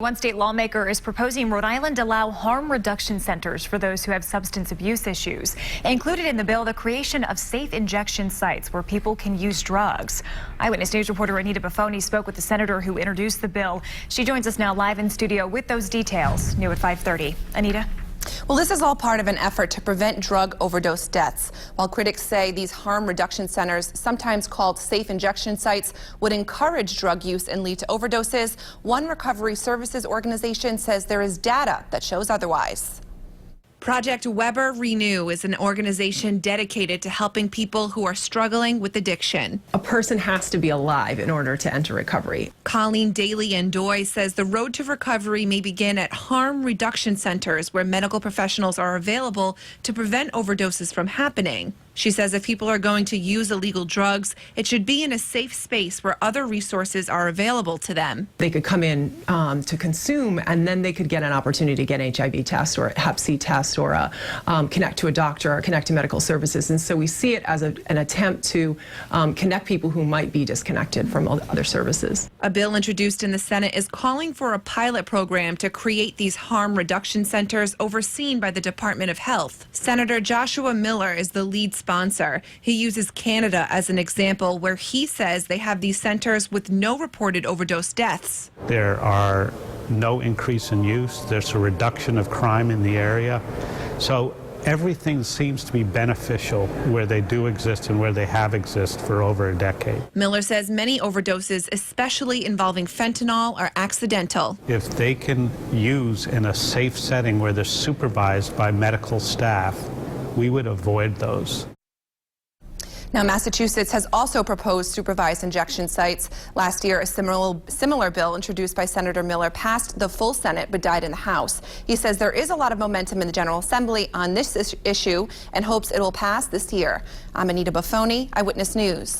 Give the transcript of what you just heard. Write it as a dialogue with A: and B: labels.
A: One state lawmaker is proposing Rhode Island allow harm reduction centers for those who have substance abuse issues. Included in the bill, the creation of safe injection sites where people can use drugs. Eyewitness News reporter Anita Buffoni spoke with the senator who introduced the bill. She joins us now live in studio with those details. New at 5:30. Anita?
B: Well, this is all part of an effort to prevent drug overdose deaths. While critics say these harm reduction centers, sometimes called safe injection sites, would encourage drug use and lead to overdoses, one recovery services organization says there is data that shows otherwise. Project Weber Renew is an organization dedicated to helping people who are struggling with addiction.
C: A person has to be alive in order to enter recovery.
B: Colleen Daly and Doy says the road to recovery may begin at harm reduction centers where medical professionals are available to prevent overdoses from happening. She says if people are going to use illegal drugs, it should be in a safe space where other resources are available to them.
C: They could come in to consume, and then they could get an opportunity to get an HIV test or a Hep C test or connect to a doctor or connect to medical services. And so we see it as an attempt to connect people who might be disconnected from other services.
B: A bill introduced in the Senate is calling for a pilot program to create these harm reduction centers overseen by the Department of Health. Senator Joshua Miller is the lead sponsor. He uses Canada as an example where he says they have these centers with no reported overdose deaths.
D: There are no increase in use. There's a reduction of crime in the area. So everything seems to be beneficial where they do exist and where they have existed for over a decade.
B: Miller says many overdoses, especially involving fentanyl, are accidental.
D: If they can use in a safe setting where they're supervised by medical staff, we would avoid those.
B: Now, Massachusetts has also proposed supervised injection sites. Last year, a similar bill introduced by Senator Miller passed the full Senate but died in the House. He says there is a lot of momentum in the General Assembly on this issue and hopes it will pass this year. I'm Anita Buffoni, Eyewitness News.